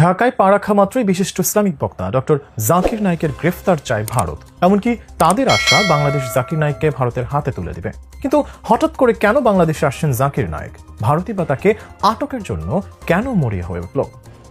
ঢাকায় পা রাখা মাত্রই বিশিষ্ট ইসলামিক বক্তা ডক্টর জাকির নায়েকের গ্রেফতার চায় ভারত। এমনকি তাদের আশা বাংলাদেশ জাকির নায়েককে ভারতের হাতে তুলে দিবে। কিন্তু হঠাৎ করে কেন বাংলাদেশে আসছেন জাকির নায়েক? ভারতই বা তাকে আটকের জন্য কেন মরিয়া হয়ে উঠল?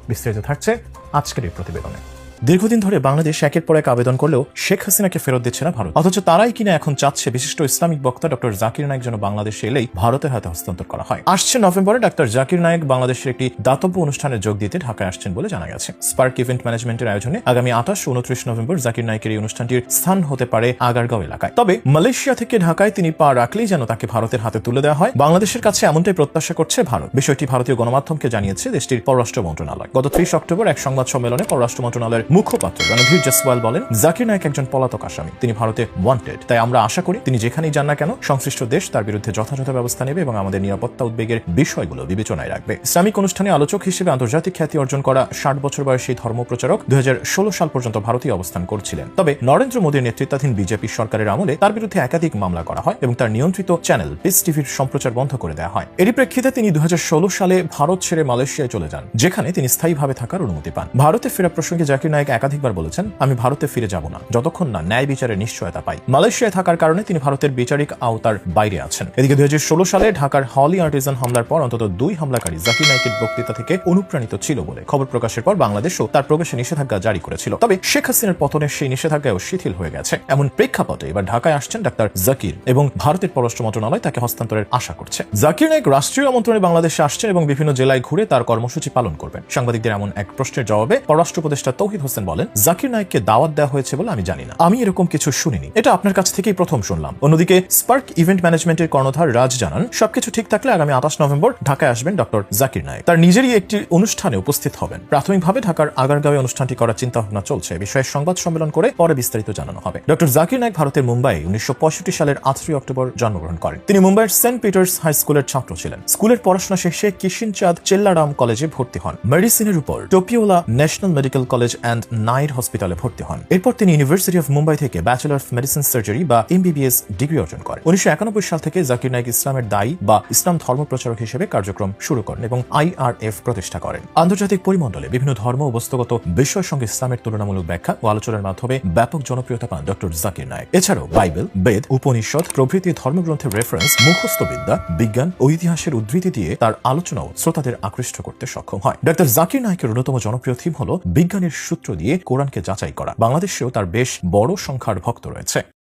বিস্তারিত থাকছে আজকের এই প্রতিবেদনে। দীর্ঘদিন ধরে বাংলাদেশ একের পর এক আবেদন করলেও শেখ হাসিনাকে ফেরত দিচ্ছে না ভারত, অথচ তারাই কিনা এখন চাচ্ছে বিশিষ্ট ইসলামিক বক্তা ডক্টর জাকির নায়েক যেন বাংলাদেশে এলেই ভারতের হাতে হস্তান্তর করা হয়। আসছে নভেম্বরে ডাক্তার জাকির নায়েক বাংলাদেশের একটি দাতব্য অনুষ্ঠানে যোগ দিতে ঢাকায় আসছেন বলে জানা গেছে। স্পার্ক ইভেন্ট ম্যানেজমেন্টের আয়োজনে আগামী 28-29 নভেম্বর জাকির নায়েকের এই অনুষ্ঠানটির স্থান হতে পারে আগারগাঁও এলাকায়। তবে মালয়েশিয়া থেকে ঢাকায় তিনি পা রাখলেই যেন তাকে ভারতের হাতে তুলে দেওয়া হয়, বাংলাদেশের কাছে এমনটাই প্রত্যাশা করছে ভারত। বিষয়টি ভারতীয় গণমাধ্যমকে জানিয়েছে দেশটির পররাষ্ট্র মন্ত্রণালয়। গত 30 অক্টোবর এক সংবাদ সম্মেলনে পররাষ্ট্র মন্ত্রণালয়ের মুখপাত্র রণধীর জসওয়াল বলেন, জাকির নায়েক একজন পলাতক আসামি, তিনি ভারতে ওয়ান্টেড। তাই আমরা আশা করি তিনি যেখানেই যান না কেন সংশ্লিষ্ট দেশ তার বিরুদ্ধে যথাযথ ব্যবস্থা নেবে এবং আমাদের নিরাপত্তা উদ্বেগের বিষয়গুলো বিবেচনায় রাখবে। ইসলামিক অনুষ্ঠানে আলোচক হিসেবে আন্তর্জাতিক খ্যাতি অর্জন করা 60 বছর বয়সী ধর্মপ্রচারক 2016 সাল পর্যন্ত ভারতীয় অবস্থান করছিলেন। তবে নরেন্দ্র মোদীর নেতৃত্বাধীন বিজেপি সরকারের আমলে তার বিরুদ্ধে একাধিক মামলা করা হয় এবং তার নিয়ন্ত্রিত চ্যানেল পিস টিভির সম্প্রচার বন্ধ করে দেওয়া হয়। এরই প্রেক্ষিতে তিনি 2016 সালে ভারত ছেড়ে মালয়েশিয়ায় চলে যান, যেখানে তিনি স্থায়ীভাবে থাকার অনুমতি পান। ভারতে ফেরা প্রসঙ্গে জাকির নায়েক একাধিকবার বলেছেন, আমি ভারতে ফিরে যাব না যতক্ষণ না ন্যায় বিচারের নিশ্চয়তা পাই। মালয়েশিয়ায় থাকার কারণে তিনি ভারতের বিচারিক আওতার বাইরে আছেন। এদিকে 2016 সালে ঢাকার হলি আর্টিজান হামলার পর অন্তত 2 হামলাকারী জাকির নায়েকের বক্তৃতা থেকে অনুপ্রাণিত ছিল বলে খবর প্রকাশের পর বাংলাদেশও তার প্রবেশে নিষেধাজ্ঞা জারি করেছিল। তবে শেখ হাসিনার পতনে সেই নিষেধাজ্ঞাও শিথিল হয়ে গেছে। এমন প্রেক্ষাপটে এবার ঢাকায় আসছেন ডাক্তার জাকির এবং ভারতের পররাষ্ট্র মন্ত্রণালয় তাকে হস্তান্তরের আশা করছে। জাকির নায়েক রাষ্ট্রীয় আমন্ত্রণে বাংলাদেশে আসছেন এবং বিভিন্ন জেলায় ঘুরে তার কর্মসূচি পালন করবেন। সাংবাদিকদের এমন এক প্রশ্নের জবাবে পররাষ্ট্র উপদেষ্টা তৌহিদ হোসেন বলেন, জাকির নায়েককে দাওয়াত দেওয়া হয়েছে বলে আমি জানি না, আমি এরকম কিছু শুনিনি, এটা আপনার কাছ থেকেই প্রথম শুনলাম। অন্যদিকে স্পার্ক ইভেন্ট ম্যানেজমেন্টের কর্ণধার রাজ জানান, সবকিছু ঠিক থাকলে আগামী 28 নভেম্বর ঢাকায় আসবেন ডক্টর জাকির নায়েক। তার নিজেরই একটি অনুষ্ঠানে উপস্থিত হবেন। প্রাথমিকভাবে ঢাকার আগারগাঁওয়ে অনুষ্ঠানটি করার চিন্তা ভাবনা চলছে। বিষয়ে সংবাদ সম্মেলন করে পরে বিস্তারিত জানানো হবে। ডক্টর জাকির নায়েক ভারতের মুম্বাই 1965 সালের 8 অক্টোবর জন্মগ্রহণ করেন। তিনি মুম্বাইয়ের সেন্ট পিটার্স হাই স্কুলের ছাত্র ছিলেন। স্কুলের পড়াশোনা শেষে কিশিন চাঁদ চেল্লারাম কলেজে ভর্তি হন। মেডিসিনের উপর Topiwala national medical college and Nair হসপিটালে ভর্তি হন। এরপর তিনি ইউনিভার্সিটি অফ মুম্বাই থেকে ব্যাচেলর অফ মেডিসিন সার্জারি বা MBBS ডিগ্রি অর্জন করেন। 1991 সাল থেকে জাকির নায়েক ইসলামের দায়ী বা ইসলাম ধর্ম প্রচারক হিসেবে কার্যক্রম শুরু করেন এবং IRF প্রতিষ্ঠা করেন। আন্তর্জাতিক পরিমণ্ডলে বিভিন্ন ধর্ম ও বস্তুগত বিষয়ের সঙ্গে ইসলামের তুলনামূলক ব্যাখ্যা ও আলোচনার মাধ্যমে ব্যাপক জনপ্রিয়তা পান ডক্টর জাকির নায়েক। এছাড়াও বাইবেল, বেদ, উপনিষদ প্রভৃতি ধর্মগ্রন্থের রেফারেন্স, মুখস্থবিদ্যা, বিজ্ঞান ও ইতিহাসের উদ্ধৃতি দিয়ে তার আলোচনাও শ্রোতাদের আকৃষ্ট করতে সক্ষম হয়। ডক্টর জাকির নায়েকের অন্যতম জনপ্রিয় থিম হল বিজ্ঞানের সূত্র দিয়ে কোরআনকে যাচাই করা। বাংলাদেশেও তার বেশ বড় সংখ্যার ভক্ত রয়েছে।